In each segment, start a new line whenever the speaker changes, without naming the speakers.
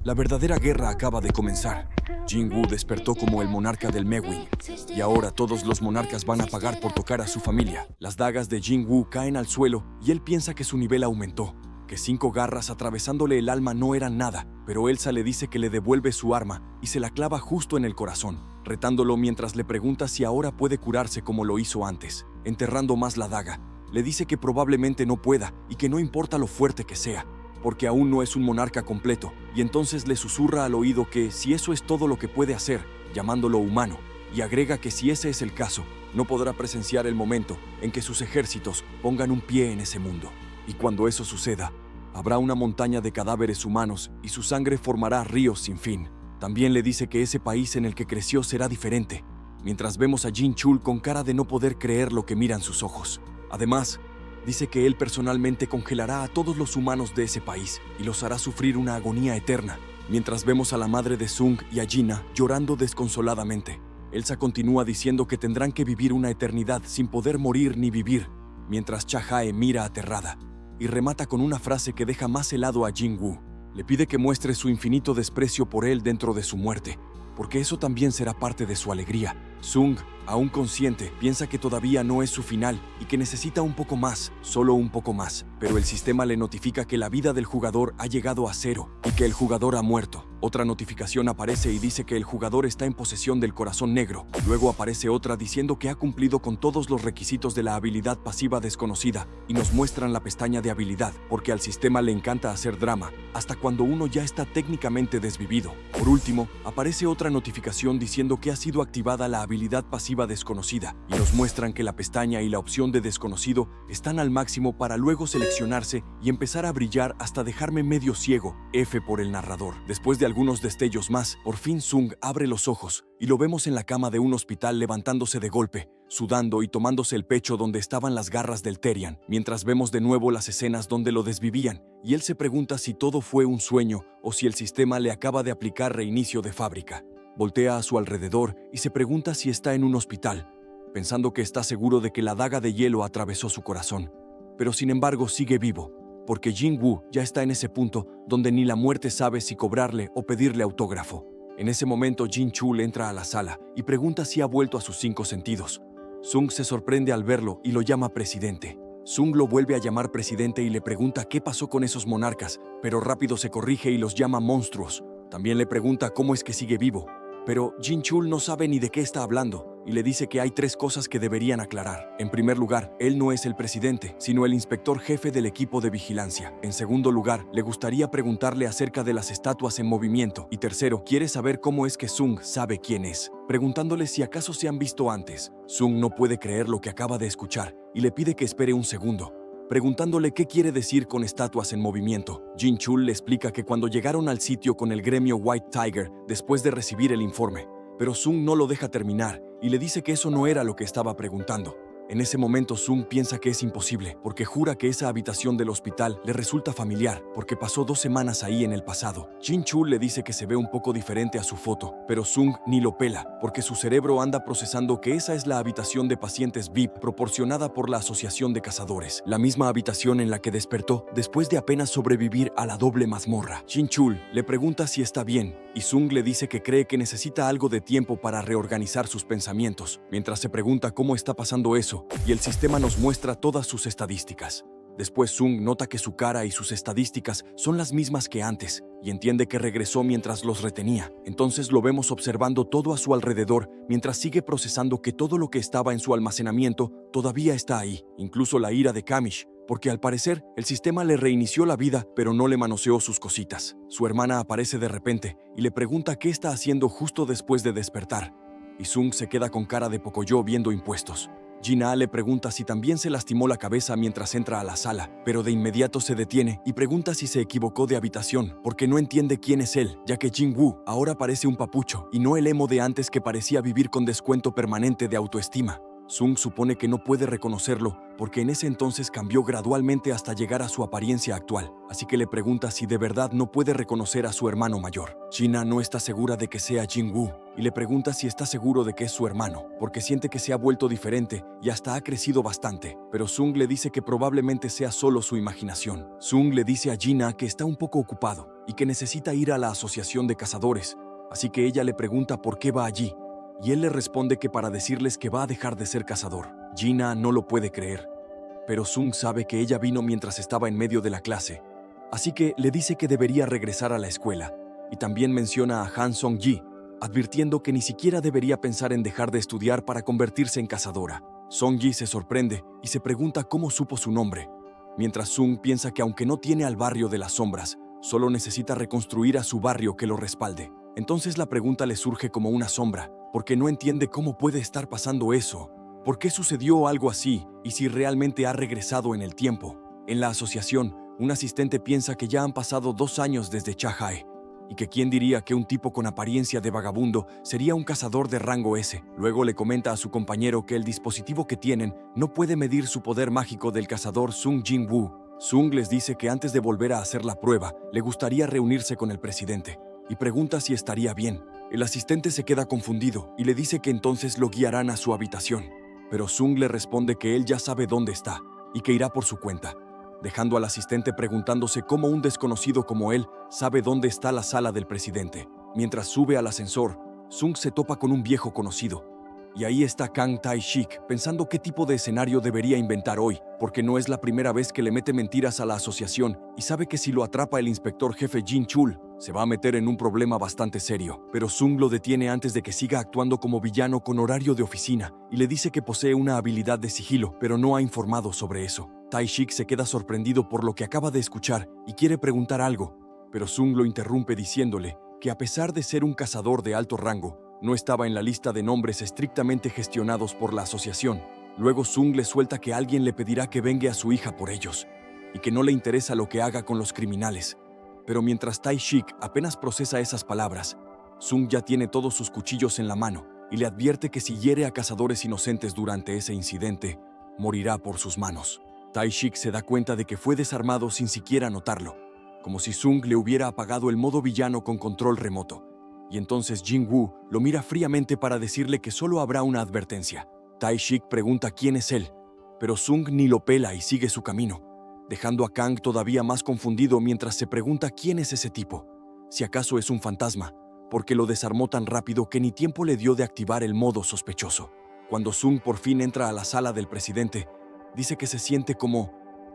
La verdadera guerra acaba de comenzar. Jin-Woo despertó como el monarca del Mewing, y ahora todos los monarcas van a pagar por tocar a su familia. Las dagas de Jin-Woo caen al suelo y él piensa que su nivel aumentó, que 5 garras atravesándole el alma no eran nada, pero Elsa le dice que le devuelve su arma y se la clava justo en el corazón, retándolo mientras le pregunta si ahora puede curarse como lo hizo antes. Enterrando más la daga, le dice que probablemente no pueda y que no importa lo fuerte que sea, porque aún no es un monarca completo, y entonces le susurra al oído que si eso es todo lo que puede hacer, llamándolo humano, y agrega que si ese es el caso, no podrá presenciar el momento en que sus ejércitos pongan un pie en ese mundo. Y cuando eso suceda, habrá una montaña de cadáveres humanos y su sangre formará ríos sin fin. También le dice que ese país en el que creció será diferente, mientras vemos a Jin-Chul con cara de no poder creer lo que miran sus ojos. Además, dice que él personalmente congelará a todos los humanos de ese país y los hará sufrir una agonía eterna, mientras vemos a la madre de Sung y a Jina llorando desconsoladamente. Elsa continúa diciendo que tendrán que vivir una eternidad sin poder morir ni vivir, mientras Cha-Hae mira aterrada y remata con una frase que deja más helado a Jin-Woo. Le pide que muestre su infinito desprecio por él dentro de su muerte, porque eso también será parte de su alegría. Sung, aún consciente, piensa que todavía no es su final y que necesita un poco más, solo un poco más, pero el sistema le notifica que la vida del jugador ha llegado a 0 y que el jugador ha muerto. Otra notificación aparece y dice que el jugador está en posesión del corazón negro. Luego aparece otra diciendo que ha cumplido con todos los requisitos de la habilidad pasiva desconocida y nos muestran la pestaña de habilidad, porque al sistema le encanta hacer drama, hasta cuando uno ya está técnicamente desvivido. Por último, aparece otra notificación diciendo que ha sido activada la habilidad pasiva desconocida y nos muestran que la pestaña y la opción de desconocido están al máximo para luego seleccionarse y empezar a brillar hasta dejarme medio ciego. F por el narrador. Después de algunos destellos más, por fin Sung abre los ojos y lo vemos en la cama de un hospital levantándose de golpe, sudando y tomándose el pecho donde estaban las garras del Therian, mientras vemos de nuevo las escenas donde lo desvivían, y él se pregunta si todo fue un sueño o si el sistema le acaba de aplicar reinicio de fábrica. Voltea a su alrededor y se pregunta si está en un hospital, pensando que está seguro de que la daga de hielo atravesó su corazón. Pero sin embargo sigue vivo, porque Jin-Woo ya está en ese punto donde ni la muerte sabe si cobrarle o pedirle autógrafo. En ese momento Jin-Chul entra a la sala y pregunta si ha vuelto a sus 5 sentidos. Sung se sorprende al verlo y lo llama presidente. Sung lo vuelve a llamar presidente y le pregunta qué pasó con esos monarcas, pero rápido se corrige y los llama monstruos. También le pregunta cómo es que sigue vivo, pero Jin-Chul no sabe ni de qué está hablando y le dice que hay 3 cosas que deberían aclarar. En primer lugar, él no es el presidente, sino el inspector jefe del equipo de vigilancia. En segundo lugar, le gustaría preguntarle acerca de las estatuas en movimiento. Y tercero, quiere saber cómo es que Sung sabe quién es, preguntándole si acaso se han visto antes. Sung no puede creer lo que acaba de escuchar y le pide que espere un segundo, preguntándole qué quiere decir con estatuas en movimiento. Jin-Chul le explica que cuando llegaron al sitio con el gremio White Tiger después de recibir el informe, pero Sung no lo deja terminar y le dice que eso no era lo que estaba preguntando. En ese momento Sung piensa que es imposible, porque jura que esa habitación del hospital le resulta familiar, porque pasó 2 semanas ahí en el pasado. Jin-Chul le dice que se ve un poco diferente a su foto, pero Sung ni lo pela, porque su cerebro anda procesando que esa es la habitación de pacientes VIP proporcionada por la Asociación de Cazadores, la misma habitación en la que despertó después de apenas sobrevivir a la doble mazmorra. Jin-Chul le pregunta si está bien, y Sung le dice que cree que necesita algo de tiempo para reorganizar sus pensamientos, mientras se pregunta cómo está pasando eso, y el sistema nos muestra todas sus estadísticas. Después Sung nota que su cara y sus estadísticas son las mismas que antes, y entiende que regresó mientras los retenía. Entonces lo vemos observando todo a su alrededor, mientras sigue procesando que todo lo que estaba en su almacenamiento todavía está ahí, incluso la ira de Kamish, porque al parecer el sistema le reinició la vida, pero no le manoseó sus cositas. Su hermana aparece de repente y le pregunta qué está haciendo justo después de despertar, y Sung se queda con cara de Pocoyo viendo impuestos. Jina le pregunta si también se lastimó la cabeza mientras entra a la sala, pero de inmediato se detiene y pregunta si se equivocó de habitación, porque no entiende quién es él, ya que Jin-Woo ahora parece un papucho y no el emo de antes que parecía vivir con descuento permanente de autoestima. Sung supone que no puede reconocerlo porque en ese entonces cambió gradualmente hasta llegar a su apariencia actual, así que le pregunta si de verdad no puede reconocer a su hermano mayor. Gina no está segura de que sea Jin-woo y le pregunta si está seguro de que es su hermano, porque siente que se ha vuelto diferente y hasta ha crecido bastante, pero Sung le dice que probablemente sea solo su imaginación. Sung le dice a Gina que está un poco ocupado y que necesita ir a la asociación de cazadores, así que ella le pregunta por qué va allí, y él le responde que para decirles que va a dejar de ser cazador. Gina no lo puede creer, pero Sung sabe que ella vino mientras estaba en medio de la clase, así que le dice que debería regresar a la escuela, y también menciona a Han Song-ji, advirtiendo que ni siquiera debería pensar en dejar de estudiar para convertirse en cazadora. Song-ji se sorprende y se pregunta cómo supo su nombre, mientras Sung piensa que aunque no tiene al barrio de las sombras, solo necesita reconstruir a su barrio que lo respalde. Entonces la pregunta le surge como una sombra, porque no entiende cómo puede estar pasando eso, por qué sucedió algo así y si realmente ha regresado en el tiempo. En la asociación, un asistente piensa que ya han pasado 2 años desde Chahae, y que quién diría que un tipo con apariencia de vagabundo sería un cazador de rango S. Luego le comenta a su compañero que el dispositivo que tienen no puede medir su poder mágico del cazador Sung Jin-woo. Sung les dice que antes de volver a hacer la prueba, le gustaría reunirse con el presidente, y pregunta si estaría bien. El asistente se queda confundido y le dice que entonces lo guiarán a su habitación, pero Sung le responde que él ya sabe dónde está y que irá por su cuenta, dejando al asistente preguntándose cómo un desconocido como él sabe dónde está la sala del presidente. Mientras sube al ascensor, Sung se topa con un viejo conocido, y ahí está Kang Tae-shik pensando qué tipo de escenario debería inventar hoy, porque no es la primera vez que le mete mentiras a la asociación y sabe que si lo atrapa el inspector jefe Jin Chul, se va a meter en un problema bastante serio. Pero Sung lo detiene antes de que siga actuando como villano con horario de oficina y le dice que posee una habilidad de sigilo, pero no ha informado sobre eso. Tae-shik se queda sorprendido por lo que acaba de escuchar y quiere preguntar algo, pero Sung lo interrumpe diciéndole que a pesar de ser un cazador de alto rango, no estaba en la lista de nombres estrictamente gestionados por la asociación. Luego Sung le suelta que alguien le pedirá que vengue a su hija por ellos, y que no le interesa lo que haga con los criminales. Pero mientras Tae-shik apenas procesa esas palabras, Sung ya tiene todos sus cuchillos en la mano y le advierte que si hiere a cazadores inocentes durante ese incidente, morirá por sus manos. Tae-shik se da cuenta de que fue desarmado sin siquiera notarlo, como si Sung le hubiera apagado el modo villano con control remoto. Y entonces Jin-woo lo mira fríamente para decirle que solo habrá una advertencia. Tae-shik pregunta quién es él, pero Sung ni lo pela y sigue su camino, dejando a Kang todavía más confundido mientras se pregunta quién es ese tipo, si acaso es un fantasma, porque lo desarmó tan rápido que ni tiempo le dio de activar el modo sospechoso. Cuando Sung por fin entra a la sala del presidente, dice que se siente como,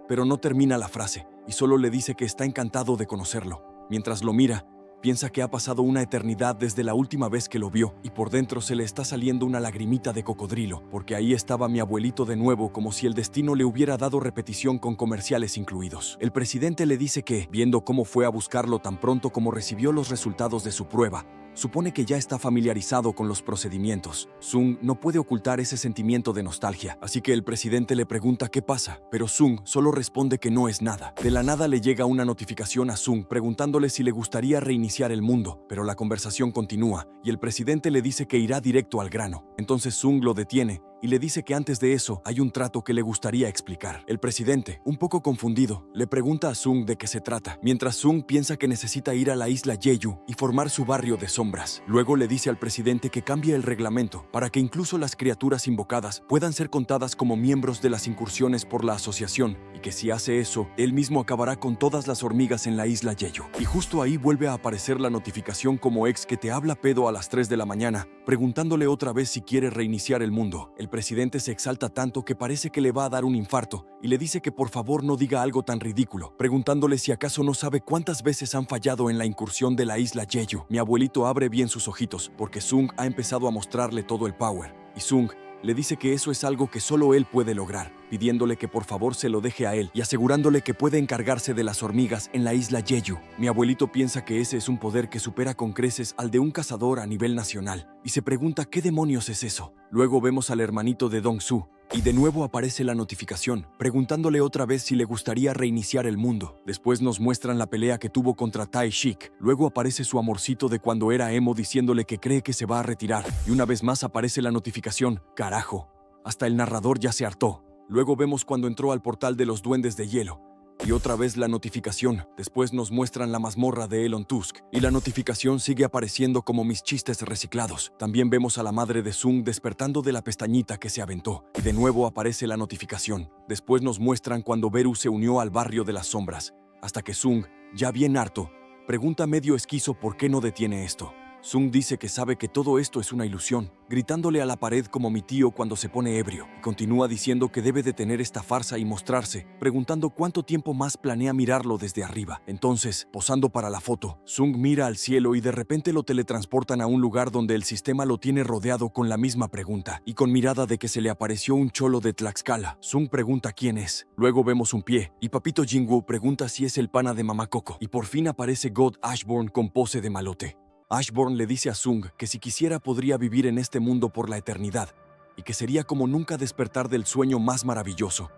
pero no termina la frase y solo le dice que está encantado de conocerlo. Mientras lo mira, piensa que ha pasado una eternidad desde la última vez que lo vio y por dentro se le está saliendo una lagrimita de cocodrilo, porque ahí estaba mi abuelito de nuevo, como si el destino le hubiera dado repetición con comerciales incluidos. El presidente le dice que, viendo cómo fue a buscarlo tan pronto como recibió los resultados de su prueba, supone que ya está familiarizado con los procedimientos. Sung no puede ocultar ese sentimiento de nostalgia, así que el presidente le pregunta qué pasa, pero Sung solo responde que no es nada. De la nada le llega una notificación a Sung preguntándole si le gustaría reiniciar el mundo, pero la conversación continúa y el presidente le dice que irá directo al grano. Entonces Sung lo detiene y le dice que antes de eso hay un trato que le gustaría explicar. El presidente, un poco confundido, le pregunta a Sung de qué se trata, mientras Sung piensa que necesita ir a la isla Jeju y formar su barrio de sombras. Luego le dice al presidente que cambie el reglamento para que incluso las criaturas invocadas puedan ser contadas como miembros de las incursiones por la asociación, y que si hace eso, él mismo acabará con todas las hormigas en la isla Jeju. Y justo ahí vuelve a aparecer la notificación como ex que te habla pedo a las 3 de la mañana, preguntándole otra vez si quiere reiniciar el mundo. El presidente se exalta tanto que parece que le va a dar un infarto y le dice que por favor no diga algo tan ridículo, preguntándole si acaso no sabe cuántas veces han fallado en la incursión de la isla Jeju. Mi abuelito abre bien sus ojitos porque Sung ha empezado a mostrarle todo el power, y Sung le dice que eso es algo que solo él puede lograr, pidiéndole que por favor se lo deje a él y asegurándole que puede encargarse de las hormigas en la isla Jeju. Mi abuelito piensa que ese es un poder que supera con creces al de un cazador a nivel nacional y se pregunta qué demonios es eso. Luego vemos al hermanito de Dong-su y de nuevo aparece la notificación, preguntándole otra vez si le gustaría reiniciar el mundo. Después nos muestran la pelea que tuvo contra Tae-shik. Luego aparece su amorcito de cuando era emo diciéndole que cree que se va a retirar. Y una vez más aparece la notificación, carajo. Hasta el narrador ya se hartó. Luego vemos cuando entró al portal de los duendes de hielo. Y otra vez la notificación. Después nos muestran la mazmorra de Elon Tusk. Y la notificación sigue apareciendo como mis chistes reciclados. También vemos a la madre de Sung despertando de la pestañita que se aventó. Y de nuevo aparece la notificación. Después nos muestran cuando Beru se unió al barrio de las sombras. Hasta que Sung, ya bien harto, pregunta medio esquizo por qué no detiene esto. Sung dice que sabe que todo esto es una ilusión, gritándole a la pared como mi tío cuando se pone ebrio, y continúa diciendo que debe detener esta farsa y mostrarse, preguntando cuánto tiempo más planea mirarlo desde arriba. Entonces, posando para la foto, Sung mira al cielo y de repente lo teletransportan a un lugar donde el sistema lo tiene rodeado con la misma pregunta, y con mirada de que se le apareció un cholo de Tlaxcala. Sung pregunta quién es. Luego vemos un pie, y Papito Jinwoo pregunta si es el pana de Mamá Coco, y por fin aparece God Ashburn con pose de malote. Ashburn le dice a Sung que si quisiera podría vivir en este mundo por la eternidad y que sería como nunca despertar del sueño más maravilloso.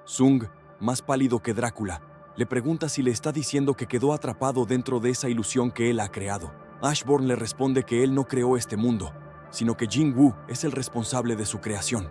Sung, más pálido que Drácula, le pregunta si le está diciendo que quedó atrapado dentro de esa ilusión que él ha creado. Ashburn le responde que él no creó este mundo, sino que Jinwoo es el responsable de su creación.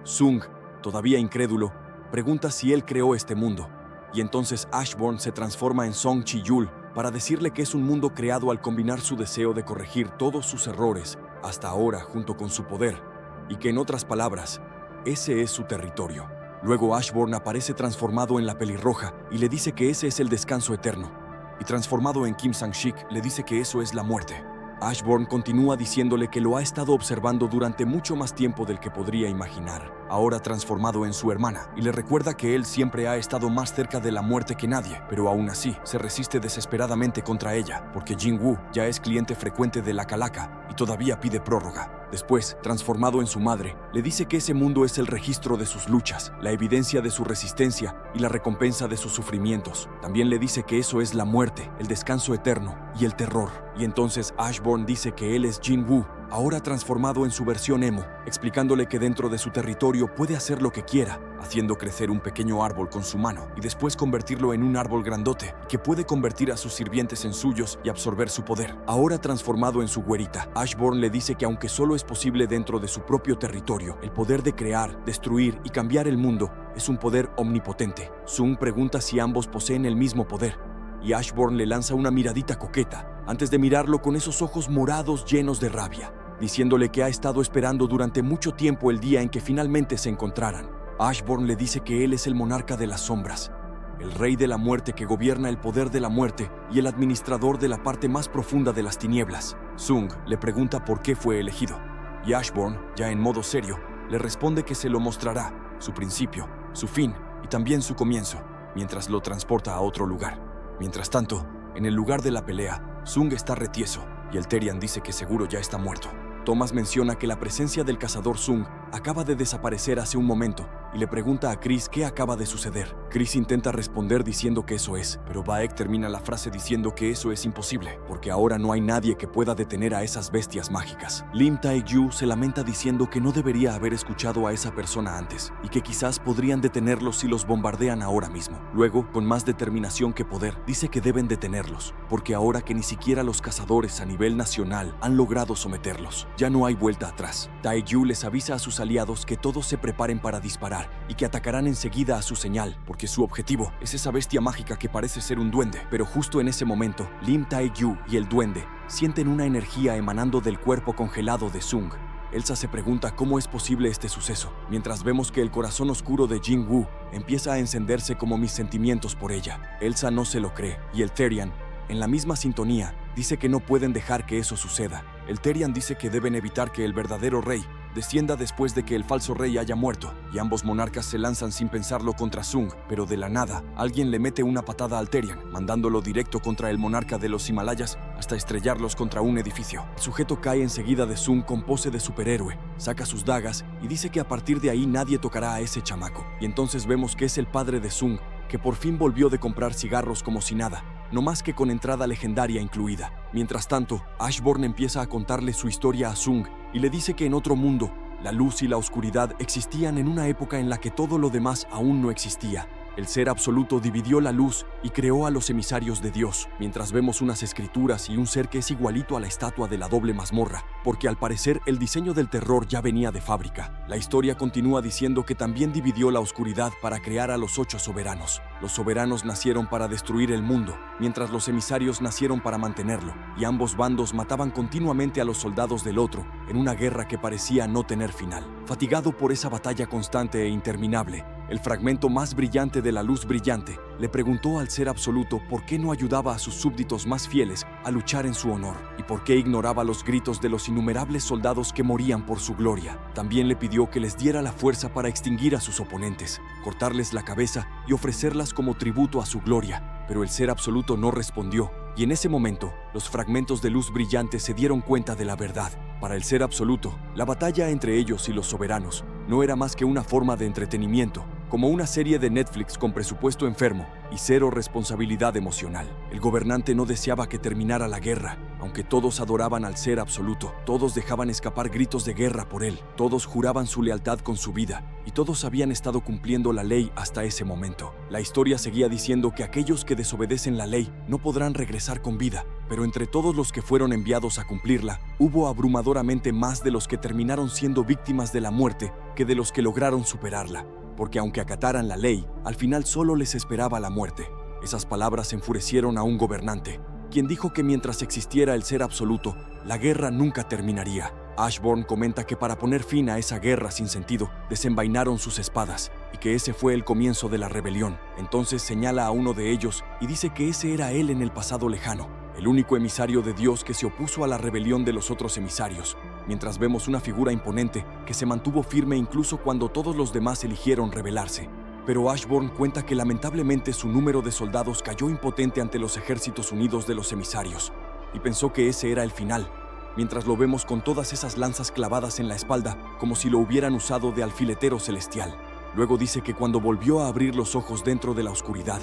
Sung, todavía incrédulo, pregunta si él creó este mundo, y entonces Ashburn se transforma en Song Chi-yul para decirle que es un mundo creado al combinar su deseo de corregir todos sus errores hasta ahora junto con su poder, y que en otras palabras, ese es su territorio. Luego Ashburn aparece transformado en la pelirroja y le dice que ese es el descanso eterno, y transformado en Kim Sang-shik le dice que eso es la muerte. Ashburn continúa diciéndole que lo ha estado observando durante mucho más tiempo del que podría imaginar, ahora transformado en su hermana, y le recuerda que él siempre ha estado más cerca de la muerte que nadie, pero aún así se resiste desesperadamente contra ella, porque Jinwoo ya es cliente frecuente de la calaca y todavía pide prórroga. Después, transformado en su madre, le dice que ese mundo es el registro de sus luchas, la evidencia de su resistencia y la recompensa de sus sufrimientos. También le dice que eso es la muerte, el descanso eterno y el terror. Y entonces Ashburn dice que él es Jinwoo, ahora transformado en su versión emo, explicándole que dentro de su territorio puede hacer lo que quiera, haciendo crecer un pequeño árbol con su mano y después convertirlo en un árbol grandote, que puede convertir a sus sirvientes en suyos y absorber su poder. Ahora transformado en su güerita, Ashburn le dice que aunque solo es posible dentro de su propio territorio, el poder de crear, destruir y cambiar el mundo es un poder omnipotente. Sung pregunta si ambos poseen el mismo poder, y Ashburn le lanza una miradita coqueta, antes de mirarlo con esos ojos morados llenos de rabia, diciéndole que ha estado esperando durante mucho tiempo el día en que finalmente se encontraran. Ashburn le dice que él es el monarca de las sombras, el rey de la muerte que gobierna el poder de la muerte y el administrador de la parte más profunda de las tinieblas. Sung le pregunta por qué fue elegido, y Ashburn, ya en modo serio, le responde que se lo mostrará, su principio, su fin y también su comienzo, mientras lo transporta a otro lugar. Mientras tanto, en el lugar de la pelea, Sung está retieso y el Therian dice que seguro ya está muerto. Thomas menciona que la presencia del cazador Sung acaba de desaparecer hace un momento y le pregunta a Chris qué acaba de suceder. Chris intenta responder diciendo que eso es, pero Baek termina la frase diciendo que eso es imposible, porque ahora no hay nadie que pueda detener a esas bestias mágicas. Lim Tae-gyu se lamenta diciendo que no debería haber escuchado a esa persona antes y que quizás podrían detenerlos si los bombardean ahora mismo. Luego, con más determinación que poder, dice que deben detenerlos, porque ahora que ni siquiera los cazadores a nivel nacional han logrado someterlos, ya no hay vuelta atrás. Tae-gyu les avisa a sus aliados que todos se preparen para disparar y que atacarán enseguida a su señal, porque su objetivo es esa bestia mágica que parece ser un duende. Pero justo en ese momento, Lim Tae-gyu y el duende sienten una energía emanando del cuerpo congelado de Sung. Elsa se pregunta cómo es posible este suceso, mientras vemos que el corazón oscuro de Jinwoo empieza a encenderse como mis sentimientos por ella. Elsa no se lo cree, y el Therian, en la misma sintonía, dice que no pueden dejar que eso suceda. El Therian dice que deben evitar que el verdadero rey descienda después de que el falso rey haya muerto, y ambos monarcas se lanzan sin pensarlo contra Sung, pero de la nada, alguien le mete una patada al Therian, mandándolo directo contra el monarca de los Himalayas hasta estrellarlos contra un edificio. El sujeto cae enseguida de Sung con pose de superhéroe, saca sus dagas y dice que a partir de ahí nadie tocará a ese chamaco. Y entonces vemos que es el padre de Sung, que por fin volvió de comprar cigarros como si nada, no más que con entrada legendaria incluida. Mientras tanto, Ashburn empieza a contarle su historia a Sung y le dice que en otro mundo, la luz y la oscuridad existían en una época en la que todo lo demás aún no existía, El ser absoluto dividió la luz y creó a los emisarios de Dios, mientras vemos unas escrituras y un ser que es igualito a la estatua de la doble mazmorra, porque al parecer el diseño del terror ya venía de fábrica. La historia continúa diciendo que también dividió la oscuridad para crear a los 8 soberanos. Los soberanos nacieron para destruir el mundo, mientras los emisarios nacieron para mantenerlo, y ambos bandos mataban continuamente a los soldados del otro en una guerra que parecía no tener final. Fatigado por esa batalla constante e interminable, el fragmento más brillante de la luz brillante le preguntó al ser absoluto por qué no ayudaba a sus súbditos más fieles a luchar en su honor y por qué ignoraba los gritos de los innumerables soldados que morían por su gloria. También le pidió que les diera la fuerza para extinguir a sus oponentes, cortarles la cabeza y ofrecerlas como tributo a su gloria, pero el ser absoluto no respondió. Y en ese momento, los fragmentos de luz brillante se dieron cuenta de la verdad. Para el ser absoluto, la batalla entre ellos y los soberanos no era más que una forma de entretenimiento, como una serie de Netflix con presupuesto enfermo y cero responsabilidad emocional. El gobernante no deseaba que terminara la guerra, aunque todos adoraban al ser absoluto, todos dejaban escapar gritos de guerra por él, todos juraban su lealtad con su vida, y todos habían estado cumpliendo la ley hasta ese momento. La historia seguía diciendo que aquellos que desobedecen la ley no podrán regresar con vida, pero entre todos los que fueron enviados a cumplirla, hubo abrumadoramente más de los que terminaron siendo víctimas de la muerte que de los que lograron superarla, porque aunque acataran la ley, al final solo les esperaba la muerte. Esas palabras enfurecieron a un gobernante, quien dijo que mientras existiera el ser absoluto, la guerra nunca terminaría. Ashburn comenta que para poner fin a esa guerra sin sentido, desenvainaron sus espadas, y que ese fue el comienzo de la rebelión. Entonces señala a uno de ellos y dice que ese era él en el pasado lejano, el único emisario de Dios que se opuso a la rebelión de los otros emisarios, mientras vemos una figura imponente que se mantuvo firme incluso cuando todos los demás eligieron rebelarse. Pero Ashburn cuenta que lamentablemente su número de soldados cayó impotente ante los ejércitos unidos de los emisarios, y pensó que ese era el final, mientras lo vemos con todas esas lanzas clavadas en la espalda como si lo hubieran usado de alfiletero celestial. Luego dice que cuando volvió a abrir los ojos dentro de la oscuridad,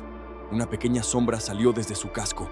una pequeña sombra salió desde su casco,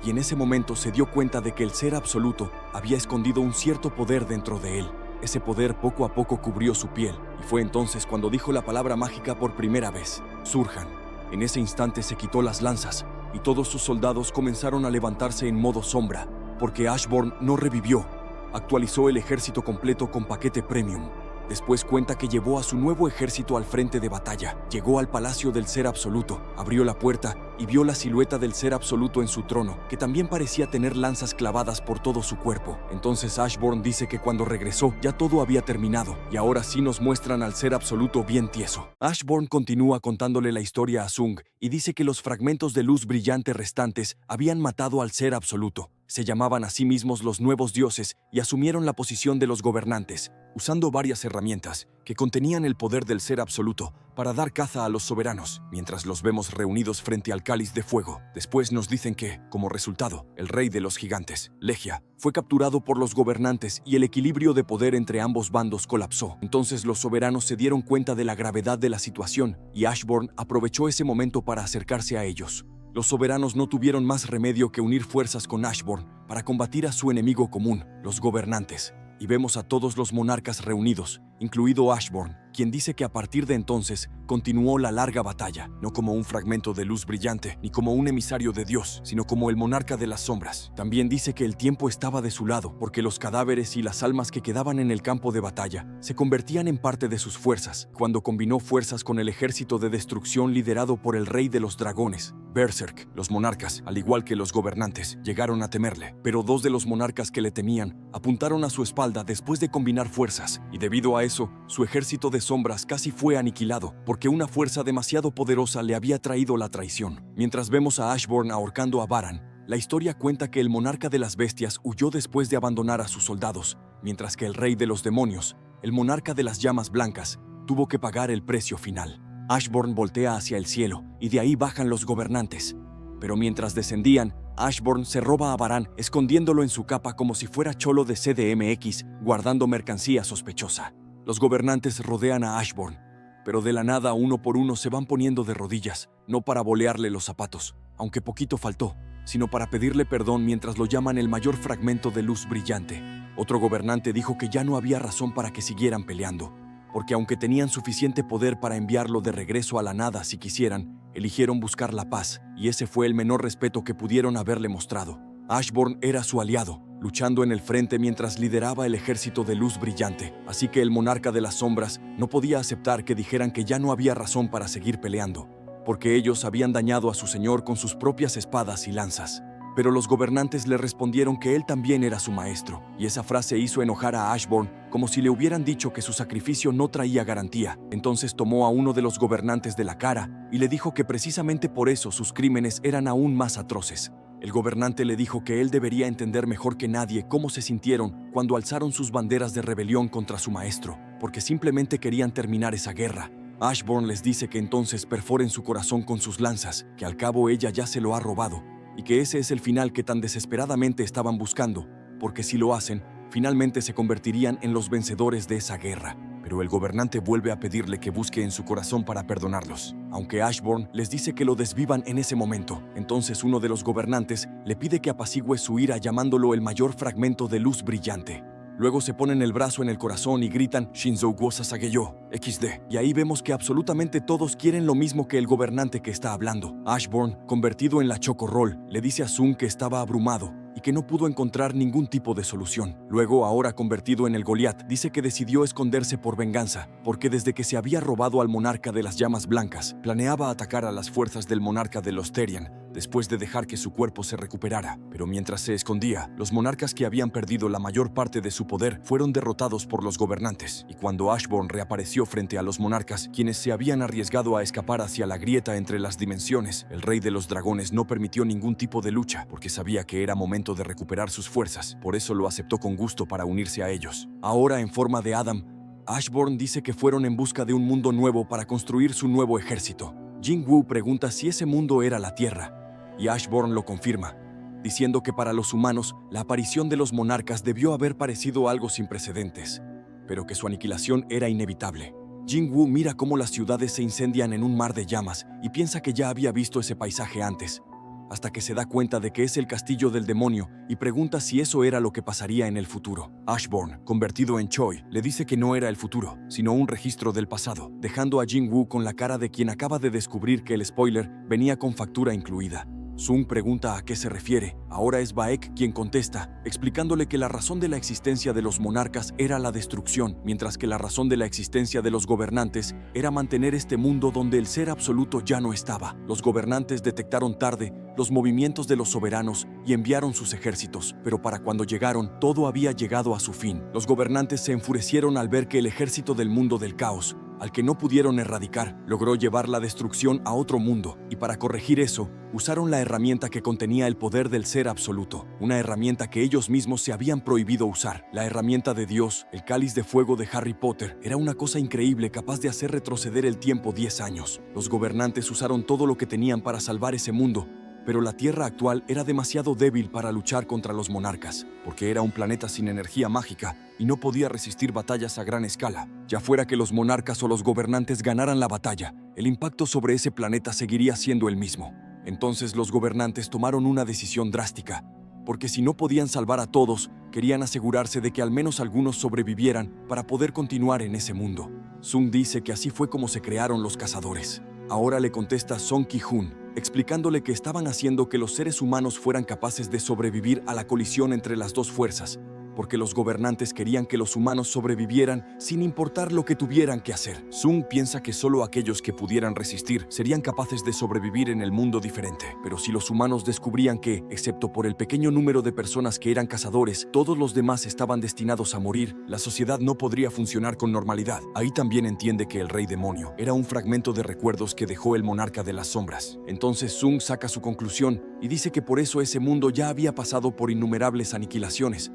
y en ese momento se dio cuenta de que el ser absoluto había escondido un cierto poder dentro de él. Ese poder poco a poco cubrió su piel, y fue entonces cuando dijo la palabra mágica por primera vez: Surjan. En ese instante se quitó las lanzas, y todos sus soldados comenzaron a levantarse en modo sombra, porque Ashburn no revivió. Actualizó el ejército completo con paquete premium. Después cuenta que llevó a su nuevo ejército al frente de batalla. Llegó al palacio del ser absoluto, abrió la puerta y vio la silueta del ser absoluto en su trono, que también parecía tener lanzas clavadas por todo su cuerpo. Entonces Ashburn dice que cuando regresó ya todo había terminado, y ahora sí nos muestran al ser absoluto bien tieso. Ashburn continúa contándole la historia a Sung y dice que los fragmentos de luz brillante restantes habían matado al ser absoluto. Se llamaban a sí mismos los nuevos dioses y asumieron la posición de los gobernantes, usando varias herramientas que contenían el poder del ser absoluto para dar caza a los soberanos, mientras los vemos reunidos frente al cáliz de fuego. Después nos dicen que, como resultado, el rey de los gigantes, Legia, fue capturado por los gobernantes y el equilibrio de poder entre ambos bandos colapsó. Entonces los soberanos se dieron cuenta de la gravedad de la situación y Ashburn aprovechó ese momento para acercarse a ellos. Los soberanos no tuvieron más remedio que unir fuerzas con Ashburn para combatir a su enemigo común, los gobernantes. Y vemos a todos los monarcas reunidos, incluido Ashburn, quien dice que a partir de entonces continuó la larga batalla, no como un fragmento de luz brillante, ni como un emisario de Dios, sino como el monarca de las sombras. También dice que el tiempo estaba de su lado, porque los cadáveres y las almas que quedaban en el campo de batalla se convertían en parte de sus fuerzas, cuando combinó fuerzas con el ejército de destrucción liderado por el rey de los dragones, Berserk. Los monarcas, al igual que los gobernantes, llegaron a temerle, pero 2 de los monarcas que le temían apuntaron a su espalda después de combinar fuerzas, y debido a eso, su ejército de sombras casi fue aniquilado, porque una fuerza demasiado poderosa le había traído la traición. Mientras vemos a Ashburn ahorcando a Varan, la historia cuenta que el monarca de las bestias huyó después de abandonar a sus soldados, mientras que el rey de los demonios, el monarca de las llamas blancas, tuvo que pagar el precio final. Ashburn voltea hacia el cielo, y de ahí bajan los gobernantes. Pero mientras descendían, Ashburn se roba a Varan, escondiéndolo en su capa como si fuera cholo de CDMX, guardando mercancía sospechosa. Los gobernantes rodean a Ashburn, pero de la nada uno por uno se van poniendo de rodillas, no para bolearle los zapatos, aunque poquito faltó, sino para pedirle perdón mientras lo llaman el mayor fragmento de luz brillante. Otro gobernante dijo que ya no había razón para que siguieran peleando, porque aunque tenían suficiente poder para enviarlo de regreso a la nada si quisieran, eligieron buscar la paz, y ese fue el menor respeto que pudieron haberle mostrado. Ashborn era su aliado, luchando en el frente mientras lideraba el ejército de luz brillante, así que el monarca de las sombras no podía aceptar que dijeran que ya no había razón para seguir peleando, porque ellos habían dañado a su señor con sus propias espadas y lanzas. Pero los gobernantes le respondieron que él también era su maestro, y esa frase hizo enojar a Ashborn, como si le hubieran dicho que su sacrificio no traía garantía. Entonces tomó a uno de los gobernantes de la cara y le dijo que precisamente por eso sus crímenes eran aún más atroces. El gobernante le dijo que él debería entender mejor que nadie cómo se sintieron cuando alzaron sus banderas de rebelión contra su maestro, porque simplemente querían terminar esa guerra. Ashborn les dice que entonces perforen su corazón con sus lanzas, que al cabo ella ya se lo ha robado, y que ese es el final que tan desesperadamente estaban buscando, porque si lo hacen, finalmente se convertirían en los vencedores de esa guerra. Pero el gobernante vuelve a pedirle que busque en su corazón para perdonarlos. Aunque Ashborn les dice que lo desvivan en ese momento, entonces uno de los gobernantes le pide que apacigüe su ira llamándolo el mayor fragmento de luz brillante. Luego se ponen el brazo en el corazón y gritan Shinzou Sasageyo, XD. Y ahí vemos que absolutamente todos quieren lo mismo que el gobernante que está hablando. Ashborn, convertido en la Chocorrol, le dice a Sun que estaba abrumado y que no pudo encontrar ningún tipo de solución. Luego, ahora convertido en el Goliat, dice que decidió esconderse por venganza, porque desde que se había robado al monarca de las llamas blancas, planeaba atacar a las fuerzas del monarca de los Therian, después de dejar que su cuerpo se recuperara. Pero mientras se escondía, los monarcas que habían perdido la mayor parte de su poder fueron derrotados por los gobernantes, y cuando Ashborn reapareció frente a los monarcas, quienes se habían arriesgado a escapar hacia la grieta entre las dimensiones, el rey de los dragones no permitió ningún tipo de lucha, porque sabía que era momento de recuperar sus fuerzas, por eso lo aceptó con gusto para unirse a ellos. Ahora, en forma de Adam, Ashborn dice que fueron en busca de un mundo nuevo para construir su nuevo ejército. Jing-Woo pregunta si ese mundo era la Tierra, y Ashborn lo confirma, diciendo que para los humanos la aparición de los monarcas debió haber parecido algo sin precedentes, pero que su aniquilación era inevitable. Jing-Woo mira cómo las ciudades se incendian en un mar de llamas y piensa que ya había visto ese paisaje antes, hasta que se da cuenta de que es el castillo del demonio y pregunta si eso era lo que pasaría en el futuro. Ashborn, convertido en Choi, le dice que no era el futuro, sino un registro del pasado, dejando a Jing-Woo con la cara de quien acaba de descubrir que el spoiler venía con factura incluida. Sung pregunta a qué se refiere. Ahora es Baek quien contesta, explicándole que la razón de la existencia de los monarcas era la destrucción, mientras que la razón de la existencia de los gobernantes era mantener este mundo donde el ser absoluto ya no estaba. Los gobernantes detectaron tarde los movimientos de los soberanos y enviaron sus ejércitos, pero para cuando llegaron, todo había llegado a su fin. Los gobernantes se enfurecieron al ver que el ejército del mundo del caos, al que no pudieron erradicar, logró llevar la destrucción a otro mundo, y para corregir eso, usaron la herramienta que contenía el poder del ser absoluto, una herramienta que ellos mismos se habían prohibido usar. La herramienta de Dios, el cáliz de fuego de Harry Potter, era una cosa increíble capaz de hacer retroceder el tiempo 10 años. Los gobernantes usaron todo lo que tenían para salvar ese mundo, pero la Tierra actual era demasiado débil para luchar contra los monarcas, porque era un planeta sin energía mágica y no podía resistir batallas a gran escala. Ya fuera que los monarcas o los gobernantes ganaran la batalla, el impacto sobre ese planeta seguiría siendo el mismo. Entonces los gobernantes tomaron una decisión drástica, porque si no podían salvar a todos, querían asegurarse de que al menos algunos sobrevivieran para poder continuar en ese mundo. Sung dice que así fue como se crearon los cazadores. Ahora le contesta Song Ki-hun, explicándole que estaban haciendo que los seres humanos fueran capaces de sobrevivir a la colisión entre las dos fuerzas, porque los gobernantes querían que los humanos sobrevivieran sin importar lo que tuvieran que hacer. Sung piensa que solo aquellos que pudieran resistir serían capaces de sobrevivir en el mundo diferente. Pero si los humanos descubrían que, excepto por el pequeño número de personas que eran cazadores, todos los demás estaban destinados a morir, la sociedad no podría funcionar con normalidad. Ahí también entiende que el rey demonio era un fragmento de recuerdos que dejó el monarca de las sombras. Entonces Sung saca su conclusión y dice que por eso ese mundo ya había pasado por innumerables aniquilaciones,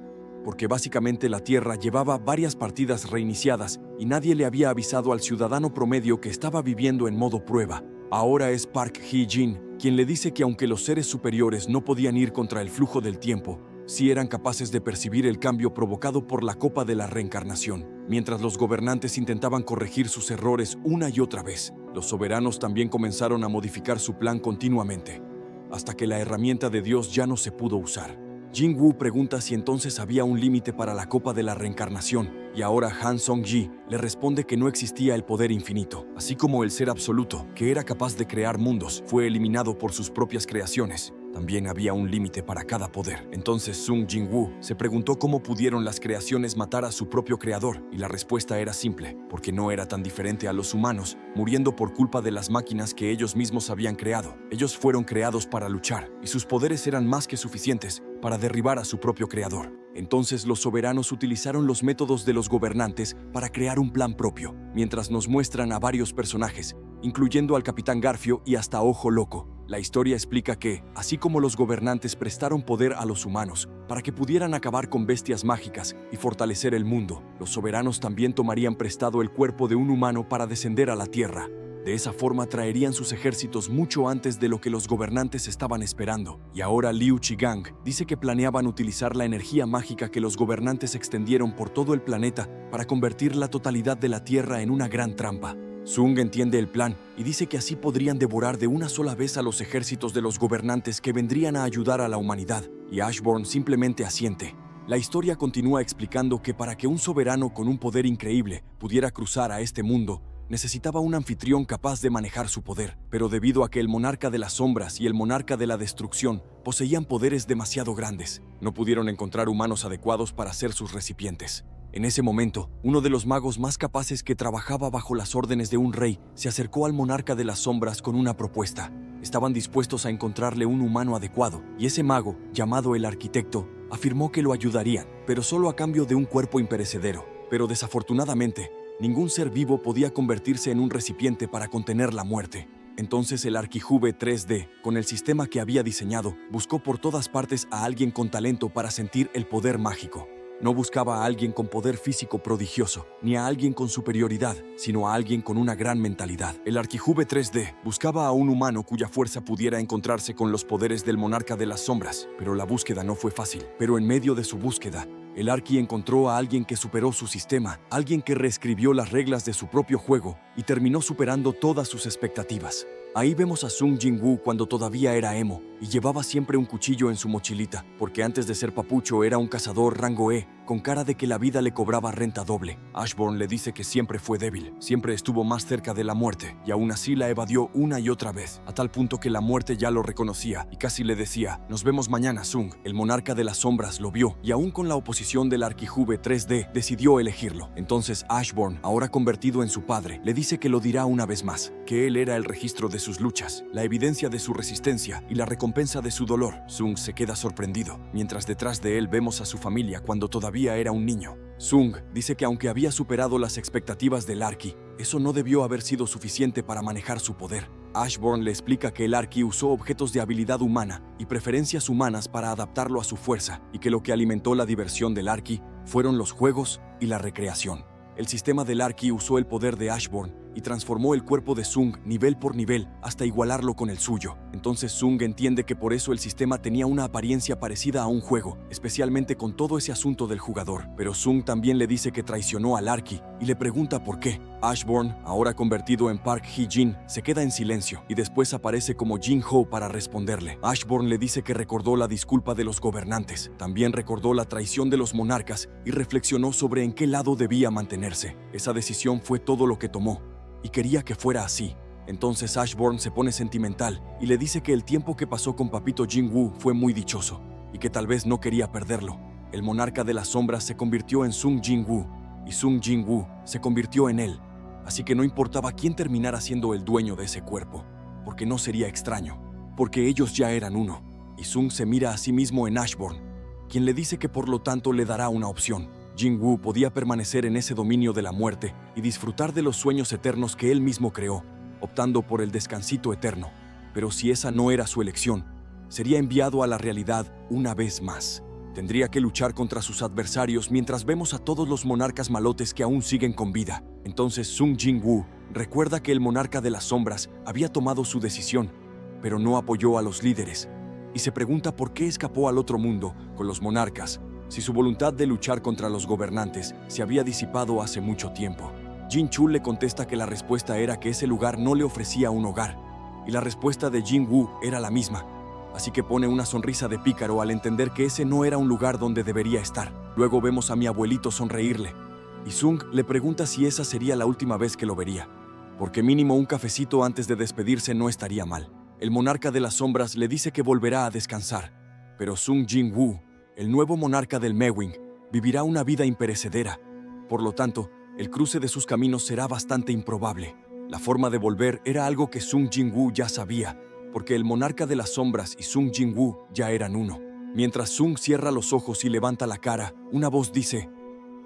porque básicamente la Tierra llevaba varias partidas reiniciadas y nadie le había avisado al ciudadano promedio que estaba viviendo en modo prueba. Ahora es Park Hee-jin quien le dice que aunque los seres superiores no podían ir contra el flujo del tiempo, sí eran capaces de percibir el cambio provocado por la copa de la reencarnación. Mientras los gobernantes intentaban corregir sus errores una y otra vez, los soberanos también comenzaron a modificar su plan continuamente, hasta que la herramienta de Dios ya no se pudo usar. Jing-Woo pregunta si entonces había un límite para la copa de la reencarnación, y ahora Han Song-ji le responde que no existía el poder infinito, así como el ser absoluto, que era capaz de crear mundos, fue eliminado por sus propias creaciones. También había un límite para cada poder. Entonces Sung Jin-woo se preguntó cómo pudieron las creaciones matar a su propio creador, y la respuesta era simple, porque no era tan diferente a los humanos, muriendo por culpa de las máquinas que ellos mismos habían creado. Ellos fueron creados para luchar, y sus poderes eran más que suficientes para derribar a su propio creador. Entonces los soberanos utilizaron los métodos de los gobernantes para crear un plan propio, mientras nos muestran a varios personajes, incluyendo al Capitán Garfio y hasta Ojo Loco. La historia explica que, así como los gobernantes prestaron poder a los humanos para que pudieran acabar con bestias mágicas y fortalecer el mundo, los soberanos también tomarían prestado el cuerpo de un humano para descender a la tierra. De esa forma traerían sus ejércitos mucho antes de lo que los gobernantes estaban esperando. Y ahora Liu Chigang dice que planeaban utilizar la energía mágica que los gobernantes extendieron por todo el planeta para convertir la totalidad de la tierra en una gran trampa. Sung entiende el plan y dice que así podrían devorar de una sola vez a los ejércitos de los gobernantes que vendrían a ayudar a la humanidad, y Ashburn simplemente asiente. La historia continúa explicando que para que un soberano con un poder increíble pudiera cruzar a este mundo, necesitaba un anfitrión capaz de manejar su poder, pero debido a que el monarca de las sombras y el monarca de la destrucción poseían poderes demasiado grandes, no pudieron encontrar humanos adecuados para ser sus recipientes. En ese momento, uno de los magos más capaces que trabajaba bajo las órdenes de un rey se acercó al monarca de las sombras con una propuesta. Estaban dispuestos a encontrarle un humano adecuado, y ese mago, llamado el arquitecto, afirmó que lo ayudarían, pero solo a cambio de un cuerpo imperecedero. Pero desafortunadamente, ningún ser vivo podía convertirse en un recipiente para contener la muerte. Entonces el Arquijube 3D, con el sistema que había diseñado, buscó por todas partes a alguien con talento para sentir el poder mágico. No buscaba a alguien con poder físico prodigioso, ni a alguien con superioridad, sino a alguien con una gran mentalidad. El Arquijube 3D buscaba a un humano cuya fuerza pudiera encontrarse con los poderes del monarca de las sombras, pero la búsqueda no fue fácil. Pero en medio de su búsqueda, el Arqui encontró a alguien que superó su sistema, alguien que reescribió las reglas de su propio juego y terminó superando todas sus expectativas. Ahí vemos a Sung Jin-woo cuando todavía era emo y llevaba siempre un cuchillo en su mochilita, porque antes de ser papucho era un cazador rango E, con cara de que la vida le cobraba renta doble. Ashburn le dice que siempre fue débil, siempre estuvo más cerca de la muerte, y aún así la evadió una y otra vez, a tal punto que la muerte ya lo reconocía y casi le decía: "Nos vemos mañana, Sung". El monarca de las sombras lo vio, y aún con la oposición del Arquijube 3D, decidió elegirlo. Entonces Ashburn, ahora convertido en su padre, le dice que lo dirá una vez más, que él era el registro de sus luchas, la evidencia de su resistencia y la recompensa de su dolor. Sung se queda sorprendido, mientras detrás de él vemos a su familia cuando todavía era un niño. Sung dice que aunque había superado las expectativas del Arqui, eso no debió haber sido suficiente para manejar su poder. Ashburn le explica que el Arqui usó objetos de habilidad humana y preferencias humanas para adaptarlo a su fuerza, y que lo que alimentó la diversión del Arqui fueron los juegos y la recreación. El sistema del Arqui usó el poder de Ashburn y transformó el cuerpo de Sung nivel por nivel hasta igualarlo con el suyo. Entonces Sung entiende que por eso el sistema tenía una apariencia parecida a un juego, especialmente con todo ese asunto del jugador. Pero Sung también le dice que traicionó al Arqui y le pregunta por qué. Ashburn, ahora convertido en Park Hee-jin, se queda en silencio y después aparece como Jin-ho para responderle. Ashburn le dice que recordó la disculpa de los gobernantes, también recordó la traición de los monarcas y reflexionó sobre en qué lado debía mantenerse. Esa decisión fue todo lo que tomó, y quería que fuera así. Entonces Ashburn se pone sentimental y le dice que el tiempo que pasó con Papito Jin-woo fue muy dichoso y que tal vez no quería perderlo. El monarca de las sombras se convirtió en Sung Jin-woo y Sung Jin-woo se convirtió en él. Así que no importaba quién terminara siendo el dueño de ese cuerpo, porque no sería extraño, porque ellos ya eran uno. Y Sung se mira a sí mismo en Ashburn, quien le dice que por lo tanto le dará una opción. Jin-woo podía permanecer en ese dominio de la muerte y disfrutar de los sueños eternos que él mismo creó, optando por el descansito eterno. Pero si esa no era su elección, sería enviado a la realidad una vez más. Tendría que luchar contra sus adversarios mientras vemos a todos los monarcas malotes que aún siguen con vida. Entonces Sung Jin-woo recuerda que el monarca de las sombras había tomado su decisión, pero no apoyó a los líderes, y se pregunta por qué escapó al otro mundo con los monarcas, si su voluntad de luchar contra los gobernantes se había disipado hace mucho tiempo. Jin-chul le contesta que la respuesta era que ese lugar no le ofrecía un hogar, y la respuesta de Jin-woo era la misma: así que pone una sonrisa de pícaro al entender que ese no era un lugar donde debería estar. Luego vemos a mi abuelito sonreírle, y Sung le pregunta si esa sería la última vez que lo vería, porque mínimo un cafecito antes de despedirse no estaría mal. El monarca de las sombras le dice que volverá a descansar, pero Sung Jin-woo, el nuevo monarca del Mewing, vivirá una vida imperecedera. Por lo tanto, el cruce de sus caminos será bastante improbable. La forma de volver era algo que Sung Jin-woo ya sabía, porque el monarca de las sombras y Sung Jin-woo ya eran uno. Mientras Sung cierra los ojos y levanta la cara, una voz dice: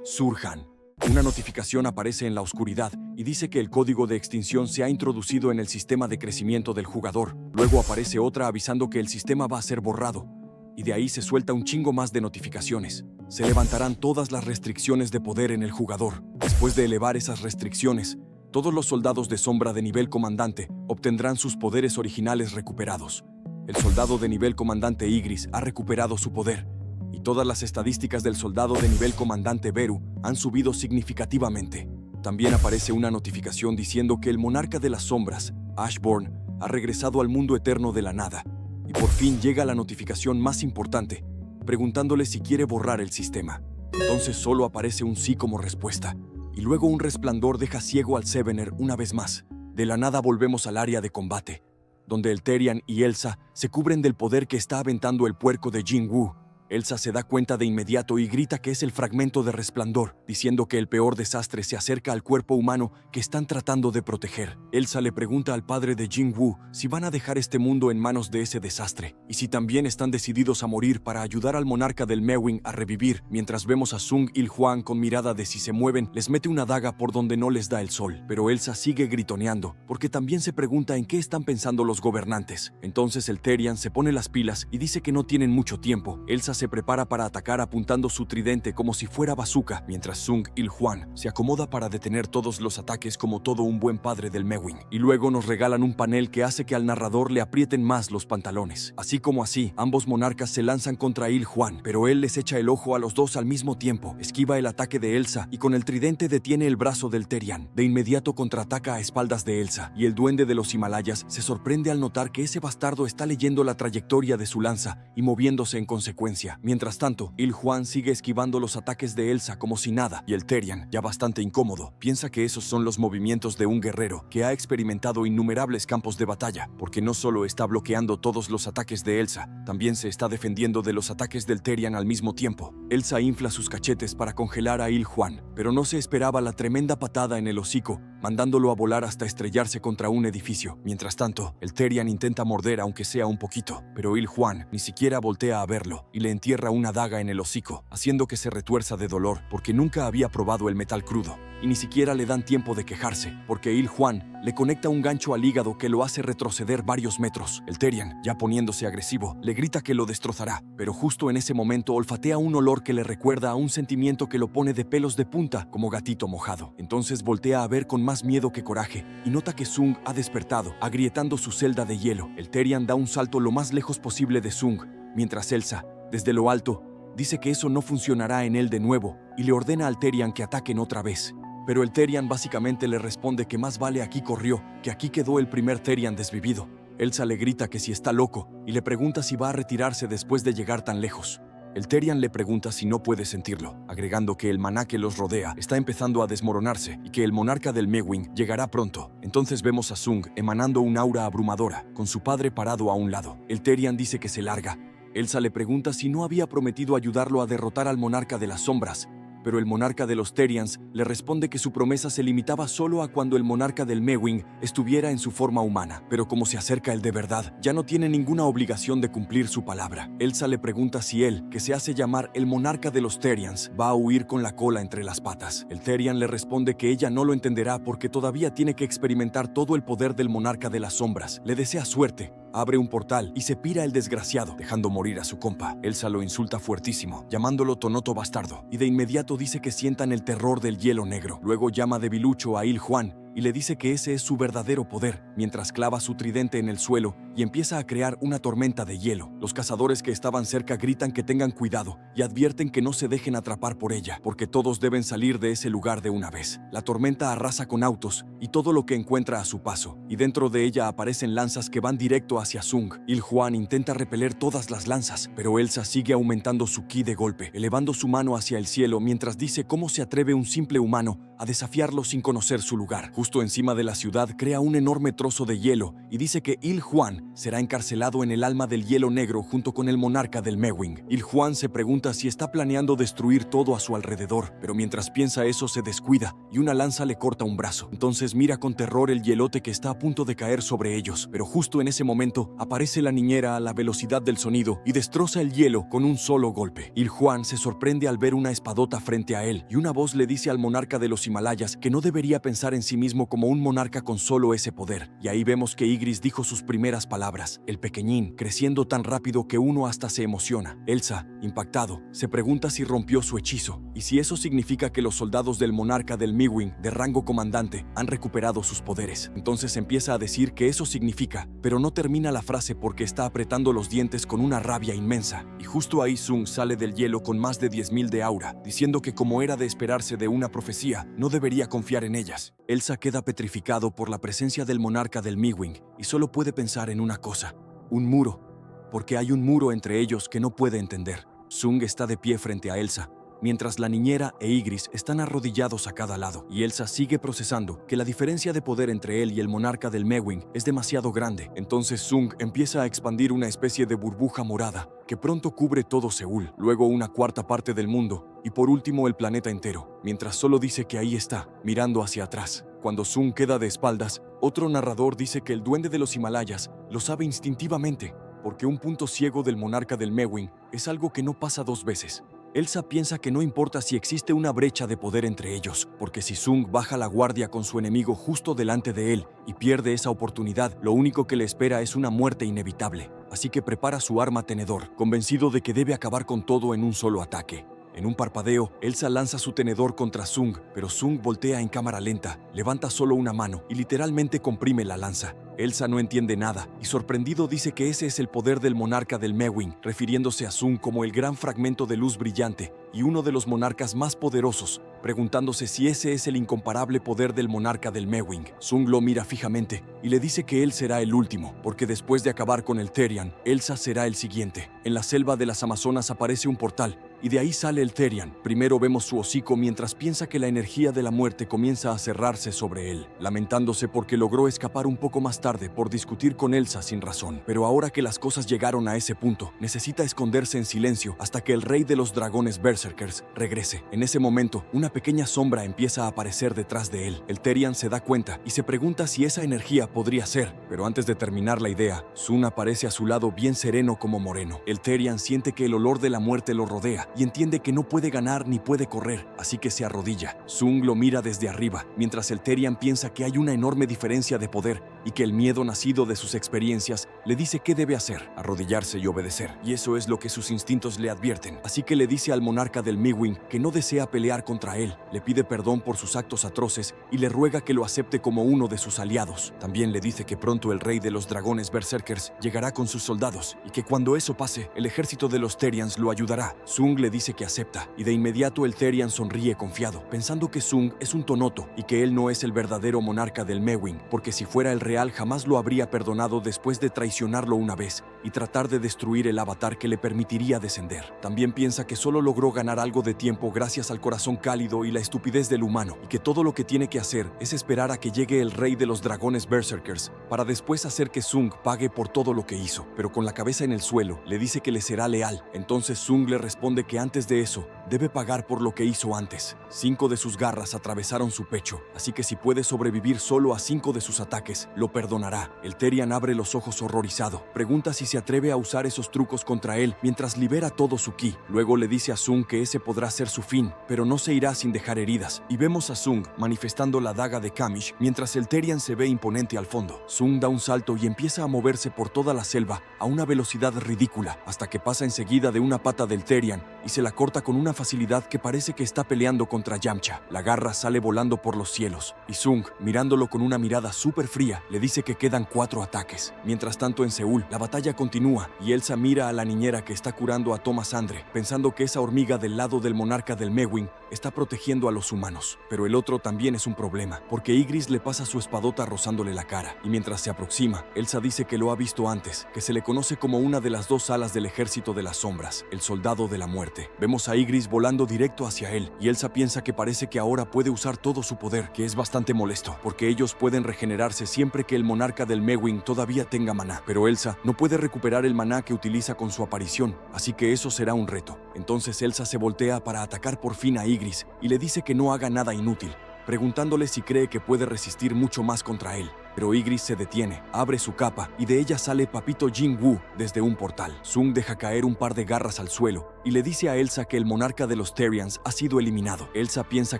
Surjan. Una notificación aparece en la oscuridad y dice que el código de extinción se ha introducido en el sistema de crecimiento del jugador. Luego aparece otra avisando que el sistema va a ser borrado, y de ahí se suelta un chingo más de notificaciones. Se levantarán todas las restricciones de poder en el jugador. Después de elevar esas restricciones, todos los soldados de sombra de nivel comandante obtendrán sus poderes originales recuperados. El soldado de nivel comandante Ygritte ha recuperado su poder, y todas las estadísticas del soldado de nivel comandante Beru han subido significativamente. También aparece una notificación diciendo que el monarca de las sombras, Ashborn, ha regresado al mundo eterno de la nada. Y por fin llega la notificación más importante, preguntándole si quiere borrar el sistema. Entonces solo aparece un sí como respuesta, y luego un resplandor deja ciego al Sevener una vez más. De la nada volvemos al área de combate, donde el Therian y Elsa se cubren del poder que está aventando el puerco de Jin-woo. Elsa se da cuenta de inmediato y grita que es el fragmento de resplandor, diciendo que el peor desastre se acerca al cuerpo humano que están tratando de proteger. Elsa le pregunta al padre de Jin-woo si van a dejar este mundo en manos de ese desastre, y si también están decididos a morir para ayudar al monarca del Mewing a revivir. Mientras vemos a Sung Il-hwan con mirada de si se mueven, les mete una daga por donde no les da el sol. Pero Elsa sigue gritoneando, porque también se pregunta en qué están pensando los gobernantes. Entonces el Therian se pone las pilas y dice que no tienen mucho tiempo. Elsa se prepara para atacar apuntando su tridente como si fuera bazooka, mientras Sung Il-hwan se acomoda para detener todos los ataques como todo un buen padre del Mewing. Y luego nos regalan un panel que hace que al narrador le aprieten más los pantalones. Así como así, ambos monarcas se lanzan contra Il-hwan, pero él les echa el ojo a los dos al mismo tiempo, esquiva el ataque de Elsa y con el tridente detiene el brazo del Therian. De inmediato contraataca a espaldas de Elsa, y el duende de los Himalayas se sorprende al notar que ese bastardo está leyendo la trayectoria de su lanza y moviéndose en consecuencia. Mientras tanto, Il-hwan sigue esquivando los ataques de Elsa como si nada, y el Therian, ya bastante incómodo, piensa que esos son los movimientos de un guerrero que ha experimentado innumerables campos de batalla, porque no solo está bloqueando todos los ataques de Elsa, también se está defendiendo de los ataques del Therian al mismo tiempo. Elsa infla sus cachetes para congelar a Il-hwan, pero no se esperaba la tremenda patada en el hocico, mandándolo a volar hasta estrellarse contra un edificio. Mientras tanto, el Therian intenta morder aunque sea un poquito, pero Il-hwan ni siquiera voltea a verlo y le entierra una daga en el hocico, haciendo que se retuerza de dolor porque nunca había probado el metal crudo. Y ni siquiera le dan tiempo de quejarse, porque Il-hwan le conecta un gancho al hígado que lo hace retroceder varios metros. El Therian, ya poniéndose agresivo, le grita que lo destrozará, pero justo en ese momento olfatea un olor que le recuerda a un sentimiento que lo pone de pelos de punta, como gatito mojado. Entonces voltea a ver con más miedo que coraje, y nota que Sung ha despertado, agrietando su celda de hielo. El Therian da un salto lo más lejos posible de Sung, mientras Elsa, desde lo alto, dice que eso no funcionará en él de nuevo, y le ordena al Therian que ataquen otra vez. Pero el Therian básicamente le responde que más vale aquí corrió, que aquí quedó el primer Therian desvivido. Elsa le grita que si está loco, y le pregunta si va a retirarse después de llegar tan lejos. El Therian le pregunta si no puede sentirlo, agregando que el maná que los rodea está empezando a desmoronarse y que el monarca del Mewing llegará pronto. Entonces vemos a Sung emanando un aura abrumadora, con su padre parado a un lado. El Therian dice que se larga. Elsa le pregunta si no había prometido ayudarlo a derrotar al monarca de las sombras, pero el monarca de los Therians le responde que su promesa se limitaba solo a cuando el monarca del Mewing estuviera en su forma humana, pero como se acerca el de verdad, ya no tiene ninguna obligación de cumplir su palabra. Elsa le pregunta si él, que se hace llamar el monarca de los Therians, va a huir con la cola entre las patas. El Therian le responde que ella no lo entenderá porque todavía tiene que experimentar todo el poder del monarca de las sombras. Le desea suerte, abre un portal y se pira el desgraciado, dejando morir a su compa. Elsa lo insulta fuertísimo, llamándolo tonoto bastardo, y de inmediato dice que sientan el terror del hielo negro. Luego llama debilucho a Il-hwan y le dice que ese es su verdadero poder, mientras clava su tridente en el suelo y empieza a crear una tormenta de hielo. Los cazadores que estaban cerca gritan que tengan cuidado y advierten que no se dejen atrapar por ella, porque todos deben salir de ese lugar de una vez. La tormenta arrasa con autos y todo lo que encuentra a su paso, y dentro de ella aparecen lanzas que van directo hacia Sung. Il-hwan intenta repeler todas las lanzas, pero Elsa sigue aumentando su ki de golpe, elevando su mano hacia el cielo mientras dice cómo se atreve un simple humano a desafiarlo sin conocer su lugar. Justo encima de la ciudad crea un enorme trozo de hielo y dice que Il-hwan será encarcelado en el alma del hielo negro junto con el monarca del Mewing. Il-hwan se pregunta si está planeando destruir todo a su alrededor, pero mientras piensa eso se descuida y una lanza le corta un brazo. Entonces mira con terror el hielote que está a punto de caer sobre ellos, pero justo en ese momento aparece la niñera a la velocidad del sonido y destroza el hielo con un solo golpe. Il-hwan se sorprende al ver una espadota frente a él y una voz le dice al monarca de los Himalayas que no debería pensar en sí mismo como un monarca con solo ese poder. Y ahí vemos que Ygritte dijo sus primeras palabras, el pequeñín, creciendo tan rápido que uno hasta se emociona. Elsa, impactado, se pregunta si rompió su hechizo y si eso significa que los soldados del monarca del Mewing, de rango comandante, han recuperado sus poderes. Entonces empieza a decir que eso significa, pero no termina la frase porque está apretando los dientes con una rabia inmensa. Y justo ahí Sung sale del hielo con más de 10.000 de aura, diciendo que como era de esperarse de una profecía, no debería confiar en ellas. Elsa queda petrificado por la presencia del monarca del Mewing y solo puede pensar en una cosa, un muro, porque hay un muro entre ellos que no puede entender. Sung está de pie frente a Elsa, mientras la niñera e Ygritte están arrodillados a cada lado, y Elsa sigue procesando que la diferencia de poder entre él y el monarca del Mewing es demasiado grande. Entonces Sung empieza a expandir una especie de burbuja morada que pronto cubre todo Seúl, luego una cuarta parte del mundo y por último el planeta entero, mientras solo dice que ahí está, mirando hacia atrás. Cuando Sung queda de espaldas, otro narrador dice que el duende de los Himalayas lo sabe instintivamente, porque un punto ciego del monarca del Mewing es algo que no pasa dos veces. Elsa piensa que no importa si existe una brecha de poder entre ellos, porque si Sung baja la guardia con su enemigo justo delante de él y pierde esa oportunidad, lo único que le espera es una muerte inevitable. Así que prepara su arma tenedor, convencido de que debe acabar con todo en un solo ataque. En un parpadeo, Elsa lanza su tenedor contra Sung, pero Sung voltea en cámara lenta, levanta solo una mano y literalmente comprime la lanza. Elsa no entiende nada y sorprendido dice que ese es el poder del monarca del Mewing, refiriéndose a Sung como el gran fragmento de luz brillante y uno de los monarcas más poderosos, preguntándose si ese es el incomparable poder del monarca del Mewing. Sung lo mira fijamente y le dice que él será el último, porque después de acabar con el Therian, Elsa será el siguiente. En la selva de las Amazonas aparece un portal y de ahí sale el Therian. Primero vemos su hocico mientras piensa que la energía de la muerte comienza a cerrarse sobre él, lamentándose porque logró escapar un poco más tarde por discutir con Elsa sin razón. Pero ahora que las cosas llegaron a ese punto, necesita esconderse en silencio hasta que el rey de los dragones Berserkers regrese. En ese momento, una pequeña sombra empieza a aparecer detrás de él. El Therian se da cuenta y se pregunta si esa energía podría ser, pero antes de terminar la idea, Sun aparece a su lado bien sereno como moreno. El Therian siente que el olor de la muerte lo rodea y entiende que no puede ganar ni puede correr, así que se arrodilla. Sung lo mira desde arriba, mientras el Therian piensa que hay una enorme diferencia de poder y que el miedo nacido de sus experiencias le dice qué debe hacer, arrodillarse y obedecer. Y eso es lo que sus instintos le advierten. Así que le dice al monarca del Mewing que no desea pelear contra él, le pide perdón por sus actos atroces y le ruega que lo acepte como uno de sus aliados. También le dice que pronto el rey de los dragones Berserkers llegará con sus soldados y que cuando eso pase, el ejército de los Therians lo ayudará. Sung le dice que acepta y de inmediato el Therian sonríe confiado, pensando que Sung es un tonoto y que él no es el verdadero monarca del Mewing, porque si fuera el real jamás lo habría perdonado después de traicionarlo una vez y tratar de destruir el avatar que le permitiría descender. También piensa que solo logró ganar algo de tiempo gracias al corazón cálido y la estupidez del humano, y que todo lo que tiene que hacer es esperar a que llegue el rey de los dragones Berserkers para después hacer que Sung pague por todo lo que hizo. Pero con la cabeza en el suelo, le dice que le será leal. Entonces Sung le responde que antes de eso, debe pagar por lo que hizo antes. 5 de sus garras atravesaron su pecho, así que si puede sobrevivir solo a 5 de sus ataques, lo perdonará. El Therian abre los ojos horrorizado, pregunta si se atreve a usar esos trucos contra él mientras libera todo su ki. Luego le dice a Sung que ese podrá ser su fin, pero no se irá sin dejar heridas. Y vemos a Sung manifestando la daga de Kamish mientras el Therian se ve imponente al fondo. Sung da un salto y empieza a moverse por toda la selva a una velocidad ridícula, hasta que pasa enseguida de una pata del Therian y se la corta con una facilidad que parece que está peleando contra Yamcha. La garra sale volando por los cielos, y Sung, mirándolo con una mirada súper fría, le dice que quedan 4 ataques. Mientras tanto en Seúl, la batalla continúa, y Elsa mira a la niñera que está curando a Thomas Andre, pensando que esa hormiga del lado del monarca del Mewing está protegiendo a los humanos. Pero el otro también es un problema, porque Ygritte le pasa su espadota rozándole la cara, y mientras se aproxima, Elsa dice que lo ha visto antes, que se le conoce como una de las 2 alas del ejército de las sombras, el soldado de la muerte. Vemos a Ygritte volando directo hacia él, y Elsa piensa que parece que ahora puede usar todo su poder, que es bastante molesto, porque ellos pueden regenerarse siempre que el monarca del Mewing todavía tenga maná. Pero Elsa no puede recuperar el maná que utiliza con su aparición, así que eso será un reto. Entonces Elsa se voltea para atacar por fin a Ygritte y le dice que no haga nada inútil, preguntándole si cree que puede resistir mucho más contra él. Pero Ygritte se detiene, abre su capa y de ella sale Papito Jin-woo desde un portal. Sung deja caer un par de garras al suelo y le dice a Elsa que el monarca de los Therians ha sido eliminado. Elsa piensa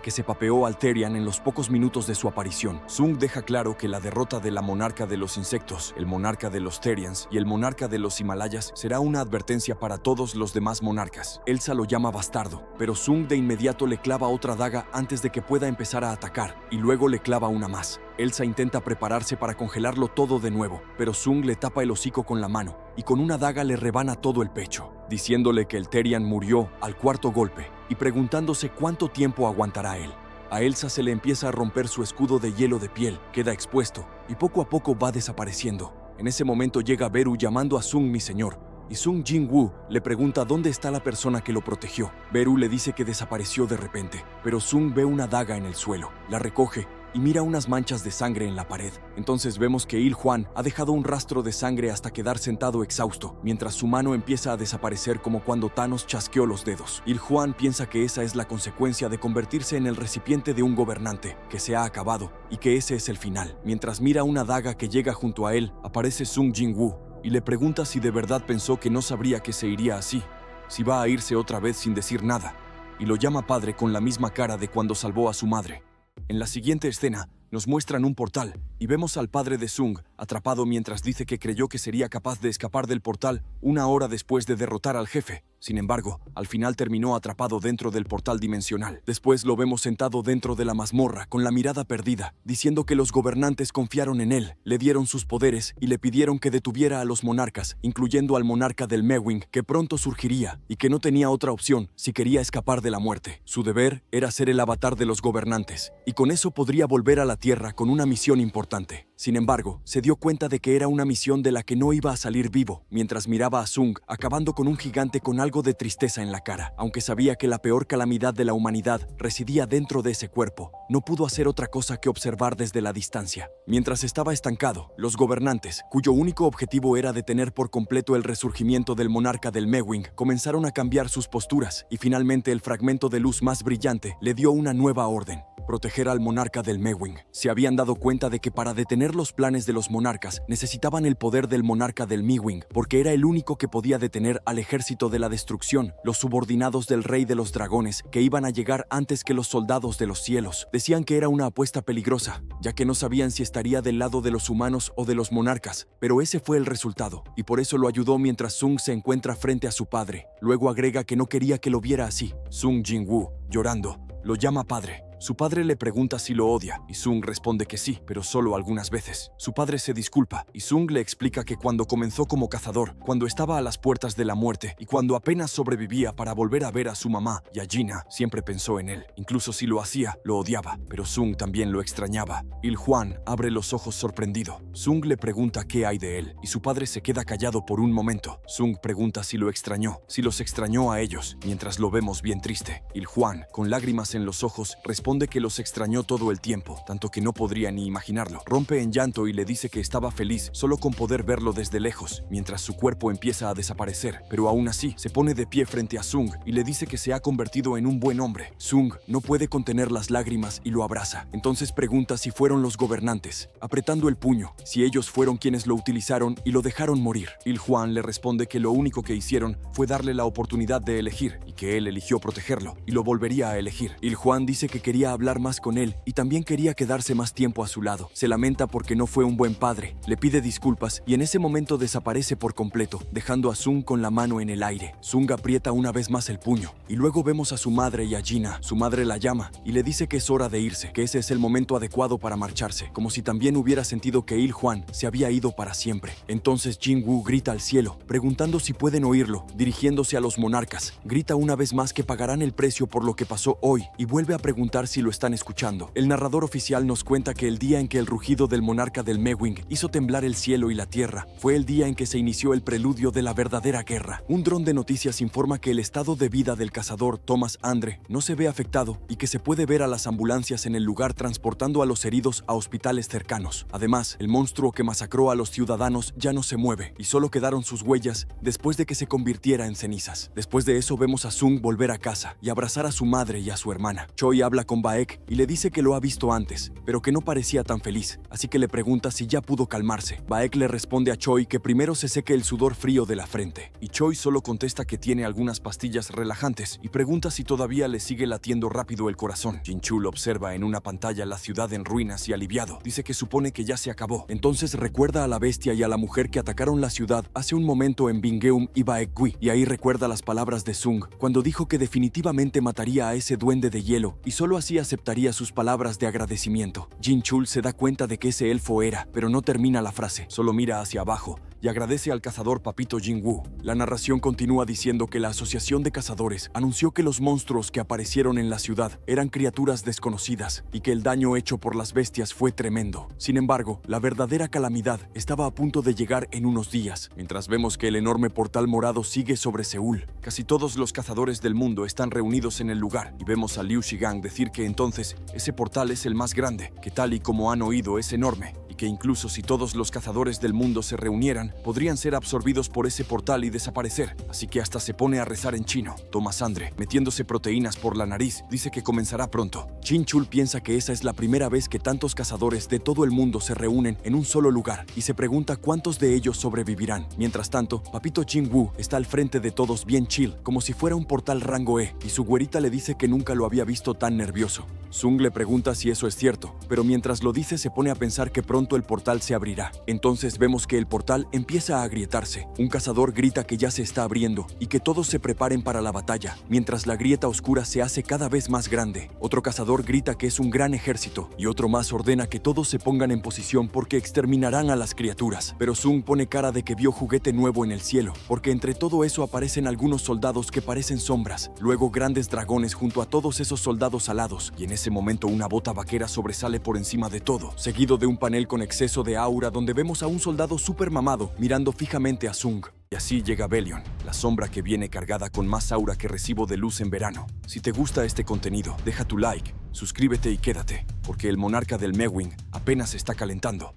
que se papeó al Therian en los pocos minutos de su aparición. Sung deja claro que la derrota de la monarca de los insectos, el monarca de los Therians y el monarca de los Himalayas será una advertencia para todos los demás monarcas. Elsa lo llama bastardo, pero Sung de inmediato le clava otra daga antes de que pueda empezar a atacar, y luego le clava una más. Elsa intenta prepararse para congelarlo todo de nuevo, pero Sung le tapa el hocico con la mano y con una daga le rebana todo el pecho, diciéndole que el Therian murió al 4.º golpe y preguntándose cuánto tiempo aguantará él. A Elsa se le empieza a romper su escudo de hielo de piel, queda expuesto y poco a poco va desapareciendo. En ese momento llega Beru llamando a Sung mi señor, y Sung Jin-woo le pregunta dónde está la persona que lo protegió. Beru le dice que desapareció de repente, pero Sung ve una daga en el suelo, la recoge y mira unas manchas de sangre en la pared. Entonces vemos que Il-hwan ha dejado un rastro de sangre hasta quedar sentado exhausto, mientras su mano empieza a desaparecer como cuando Thanos chasqueó los dedos. Il-hwan piensa que esa es la consecuencia de convertirse en el recipiente de un gobernante, que se ha acabado, y que ese es el final. Mientras mira una daga que llega junto a él, aparece Sung Jin-woo y le pregunta si de verdad pensó que no sabría que se iría así, si va a irse otra vez sin decir nada, y lo llama padre con la misma cara de cuando salvó a su madre. En la siguiente escena, nos muestran un portal y vemos al padre de Sung atrapado mientras dice que creyó que sería capaz de escapar del portal 1 hora después de derrotar al jefe. Sin embargo, al final terminó atrapado dentro del portal dimensional. Después lo vemos sentado dentro de la mazmorra con la mirada perdida, diciendo que los gobernantes confiaron en él, le dieron sus poderes y le pidieron que detuviera a los monarcas, incluyendo al monarca del Mewing, que pronto surgiría y que no tenía otra opción si quería escapar de la muerte. Su deber era ser el avatar de los gobernantes, y con eso podría volver a la Tierra con una misión importante. Sin embargo, se dio cuenta de que era una misión de la que no iba a salir vivo, mientras miraba a Sung acabando con un gigante con algo de tristeza en la cara. Aunque sabía que la peor calamidad de la humanidad residía dentro de ese cuerpo, no pudo hacer otra cosa que observar desde la distancia. Mientras estaba estancado, los gobernantes, cuyo único objetivo era detener por completo el resurgimiento del monarca del Mewing, comenzaron a cambiar sus posturas, y finalmente el fragmento de luz más brillante le dio una nueva orden: proteger al monarca del Mewing. Se habían dado cuenta de que para detener los planes de los monarcas necesitaban el poder del monarca del Mewing, porque era el único que podía detener al ejército de la destrucción, los subordinados del rey de los dragones, que iban a llegar antes que los soldados de los cielos. Decían que era una apuesta peligrosa, ya que no sabían si estaría del lado de los humanos o de los monarcas, pero ese fue el resultado, y por eso lo ayudó mientras Sung se encuentra frente a su padre. Luego agrega que no quería que lo viera así. Sung Jin-woo, llorando, lo llama padre. Su padre le pregunta si lo odia, y Sung responde que sí, pero solo algunas veces. Su padre se disculpa, y Sung le explica que cuando comenzó como cazador, cuando estaba a las puertas de la muerte, y cuando apenas sobrevivía para volver a ver a su mamá y a Gina, siempre pensó en él. Incluso si lo hacía, lo odiaba, pero Sung también lo extrañaba. Il-hwan abre los ojos sorprendido. Sung le pregunta qué hay de él, y su padre se queda callado por un momento. Sung pregunta si lo extrañó, si los extrañó a ellos, mientras lo vemos bien triste. Il-hwan, con lágrimas en los ojos, responde que los extrañó todo el tiempo, tanto que no podría ni imaginarlo. Rompe en llanto y le dice que estaba feliz solo con poder verlo desde lejos, mientras su cuerpo empieza a desaparecer, pero aún así se pone de pie frente a Sung y le dice que se ha convertido en un buen hombre. Sung no puede contener las lágrimas y lo abraza. Entonces pregunta si fueron los gobernantes, apretando el puño, si ellos fueron quienes lo utilizaron y lo dejaron morir. Il-hwan le responde que lo único que hicieron fue darle la oportunidad de elegir, y que él eligió protegerlo y lo volvería a elegir. Il-hwan dice que quería quería hablar más con él y también quería quedarse más tiempo a su lado. Se lamenta porque no fue un buen padre, le pide disculpas y en ese momento desaparece por completo, dejando a Sung con la mano en el aire. Sung aprieta una vez más el puño y luego vemos a su madre y a Gina. Su madre la llama y le dice que es hora de irse, que ese es el momento adecuado para marcharse, como si también hubiera sentido que Il Juan se había ido para siempre. Entonces Jin-woo grita al cielo, preguntando si pueden oírlo, dirigiéndose a los monarcas. Grita una vez más que pagarán el precio por lo que pasó hoy y vuelve a preguntar si lo están escuchando. El narrador oficial nos cuenta que el día en que el rugido del monarca del Mewing hizo temblar el cielo y la tierra fue el día en que se inició el preludio de la verdadera guerra. Un dron de noticias informa que el estado de vida del cazador Thomas Andre no se ve afectado y que se puede ver a las ambulancias en el lugar transportando a los heridos a hospitales cercanos. Además, el monstruo que masacró a los ciudadanos ya no se mueve y solo quedaron sus huellas después de que se convirtiera en cenizas. Después de eso vemos a Sung volver a casa y abrazar a su madre y a su hermana. Choi habla con Baek y le dice que lo ha visto antes, pero que no parecía tan feliz, así que le pregunta si ya pudo calmarse. Baek le responde a Choi que primero se seque el sudor frío de la frente, y Choi solo contesta que tiene algunas pastillas relajantes y pregunta si todavía le sigue latiendo rápido el corazón. Jin-chul observa en una pantalla la ciudad en ruinas y aliviado. Dice que supone que ya se acabó. Entonces recuerda a la bestia y a la mujer que atacaron la ciudad hace un momento en Bingeum y Baekgui, y ahí recuerda las palabras de Sung cuando dijo que definitivamente mataría a ese duende de hielo y solo así aceptaría sus palabras de agradecimiento. Jin-chul se da cuenta de que ese elfo era, pero no termina la frase, solo mira hacia abajo y agradece al cazador Papito Jin-woo. La narración continúa diciendo que la Asociación de Cazadores anunció que los monstruos que aparecieron en la ciudad eran criaturas desconocidas y que el daño hecho por las bestias fue tremendo. Sin embargo, la verdadera calamidad estaba a punto de llegar en unos días, mientras vemos que el enorme portal morado sigue sobre Seúl. Casi todos los cazadores del mundo están reunidos en el lugar y vemos a Liu Shigang decir que entonces ese portal es el más grande, que tal y como han oído es enorme, y que incluso si todos los cazadores del mundo se reunieran, podrían ser absorbidos por ese portal y desaparecer, así que hasta se pone a rezar en chino. Thomas Andre, metiéndose proteínas por la nariz, dice que comenzará pronto. Jin-chul piensa que esa es la primera vez que tantos cazadores de todo el mundo se reúnen en un solo lugar y se pregunta cuántos de ellos sobrevivirán. Mientras tanto, Papito Jin-woo está al frente de todos bien chill, como si fuera un portal rango E, y su güerita le dice que nunca lo había visto tan nervioso. Sung le pregunta si eso es cierto, pero mientras lo dice se pone a pensar que pronto el portal se abrirá. Entonces vemos que el portal empieza a agrietarse. Un cazador grita que ya se está abriendo y que todos se preparen para la batalla, mientras la grieta oscura se hace cada vez más grande. Otro cazador grita que es un gran ejército y otro más ordena que todos se pongan en posición porque exterminarán a las criaturas. Pero Sung pone cara de que vio juguete nuevo en el cielo, porque entre todo eso aparecen algunos soldados que parecen sombras, luego grandes dragones junto a todos esos soldados alados, y en ese momento una bota vaquera sobresale por encima de todo, seguido de un panel con exceso de aura donde vemos a un soldado súper mamado mirando fijamente a Sung. Y así llega Belion, la sombra que viene cargada con más aura que recibo de luz en verano. Si te gusta este contenido, deja tu like, suscríbete y quédate, porque el monarca del Mewing apenas está calentando.